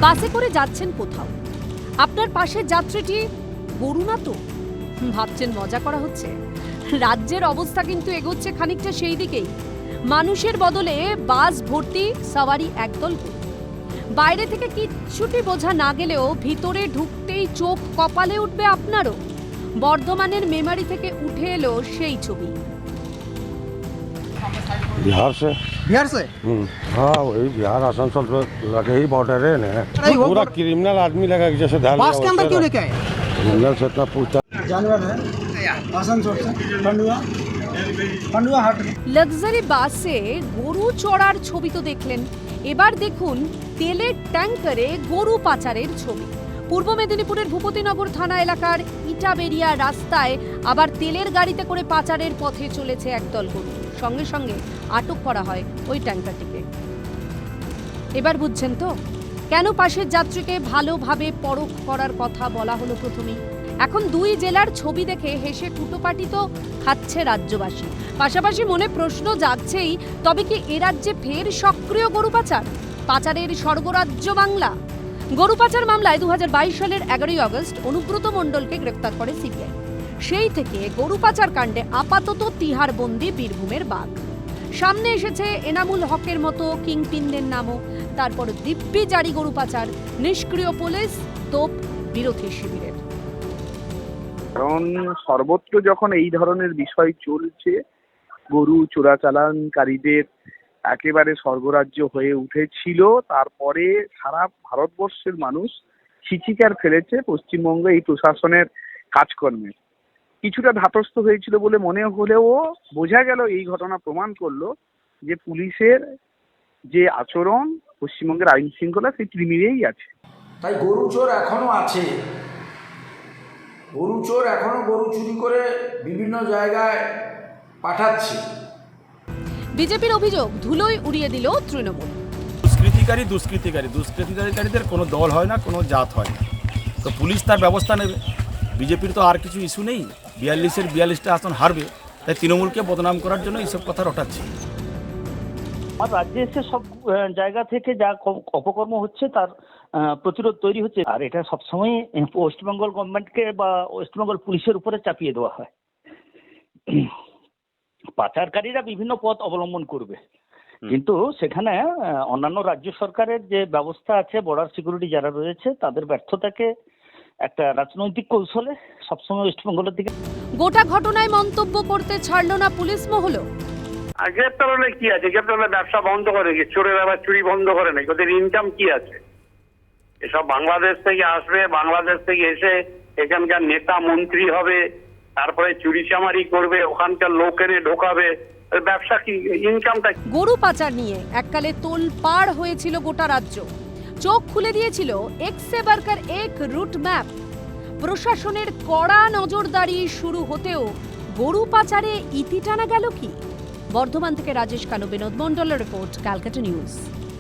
বাসে করে যাচ্ছেন কোথাও, আপনার পাশের যাত্রীটি গরু না তো? ভাবছেন মজা করা হচ্ছে? রাজ্যের অবস্থা কিন্তু এগোচ্ছে খানিকটা সেই দিকেই। মানুষের বদলে বাস ভর্তি সাওয়ারি একদল গরু। বাইরে থেকে কিচ্ছুটি বোঝা না গেলেও ভিতরে ঢুকতেই চোখ কপালে উঠবে আপনারও। বর্ধমানের মেমারি থেকে উঠে এলো সেই ছবি। बिहार से। बिहार से? हाँ वही बिहार आसनसोल पे लगे ही बॉर्डर है ना। अरे वो पूरा क्रिमिनल आदमी लगा कि जैसे ध्यान बस के अंदर क्यों लेके आए? क्रिमिनल से इतना पूछता जानवर है आसनसोल से पंडुआ हाट। লাক্সারি বাসে গরু চড়ার ছবি তো দেখলেন, এবার দেখুন তেলের ট্যাঙ্কারে গরু পাচারের ছবি। পূর্ব মেদিনীপুরের ভূপতিনগর থানা এলাকার ইটাবেরিয়া রাস্তায় আবার তেলের গাড়িতে করে পাচারের পথে চলেছে একদল গরু। সঙ্গে সঙ্গে আটক করা হয় ওই ট্যাঙ্কারটিকে। এবার বুঝছেন তো কেন পাশের যাত্রীকে ভালোভাবে পরখ করার কথা বলা হলো প্রথমেই। এখন দুই জেলার ছবি দেখে হেসে কুটোপাটি তো খাচ্ছে রাজ্যবাসী। পাশাপাশি মনে প্রশ্ন জাগছেই, তবে কি এ রাজ্যে ফের সক্রিয় গরু পাচার? পাচারের স্বর্গরাজ্য বাংলা। গরু পাচার মামলায় 2022 সালের 11ই আগস্ট অনুব্রত মণ্ডলকে গ্রেফতার করে সিবিআই। সেই থেকে গরু পাচার কাণ্ডে আপাতত তিহার বন্দি বীরভূমের বাঘ। সামনে এসেছে এনামুল হকের মতো কিংপিনদের নামও। তারপর দিব্যি জারি গরু পাচার, নিষ্ক্রিয় পুলিশ, তোপ বিরোধী শিবিরের। কারণ সর্বত্র যখন এই ধরনের বিষয় চলছে, গরু চোরাচালানকারীদের একেবারে স্বর্গরাজ্য হয়ে উঠেছিল। তারপরে সারা ভারতবর্ষের মানুষ ছিচিকার ফেলেছে পশ্চিমবঙ্গে এই প্রশাসনের কাজকর্মে। কিছুটা ধাতস্থ হয়েছিল বলে মনে হলেও বোঝা গেল, এই ঘটনা প্রমাণ করলো যে পুলিশের যে আচরণ পশ্চিমবঙ্গের আইন শৃঙ্খলা সেই ত্রিমিরেই আছে। তাই গরু চোর এখনো আছে, গরু চোর এখনো গরু চুরি করে বিভিন্ন জায়গায় পাঠাচ্ছে। বিজেপির অভিযোগ ধুলোয় উড়িয়ে দিল তৃণমূল। দুষ্কৃতিকারীদের কোনো দল হয় না, কোনো জাত হয় না। তো পুলিশ তার ব্যবস্থা নেবে। বিজেপির তো আর কিছু ইস্যু নেই, 42-42টা আসন হারবে, তাই তৃণমূলকে বদনাম করার জন্য এইসব কথা রটাচ্ছে। আর রাজ্যে এসে সব জায়গা থেকে যা অপকর্ম হচ্ছে তার প্রতিরোধ তৈরি হচ্ছে। আর এটা সবসময় ওয়েস্টবেঙ্গল গভর্নমেন্টকে বা ওয়েস্টবেঙ্গল পুলিশের উপরে চাপিয়ে দেওয়া হয়। পাচারকারীরা বিভিন্ন পথ অবলম্বন করবে, কিন্তু সেখানে অন্যান্য রাজ্য সরকারের যে ব্যবস্থা আছে, বর্ডার সিকিউরিটি যারা রয়েছে, তাদের ব্যর্থতাকে একটা রাজনৈতিক কৌশলে সবসময় ওয়েস্টবেঙ্গলের দিকে। গোটা ঘটনায় মন্তব্য করতে ছাড়লো না পুলিশ মহলও। আর গ্রেপ্তার হলে কি আছে? গ্রেপ্তার হলে ব্যবসা বন্ধ করে নাকি? চোরের আবার চুরি বন্ধ করে নাকি? ওদের ইনকাম কি আছে? এসব বাংলাদেশ থেকে আসবে, বাংলাদেশ থেকে এসে এখানকার নেতা মন্ত্রী হবে, তারপরে চুরি চামারি করবে, ওখানকার লোক এনে ঢোকাবে। ব্যবসা কি, ইনকামটা? গরু পাচার নিয়ে এককালে তোলপাড় হয়েছিল গোটা রাজ্য। চোখ খুলে দিয়েছিল এক্সে বার্কার এক রুট ম্যাপ। প্রশাসনের কড়া নজরদারি শুরু হতেও গরু পাচারে ইতি টানা গেল কি? বর্ধমান থেকে রাজেশ কানু, বিনোদ মণ্ডলের রিপোর্ট, ক্যালকাটা নিউজ।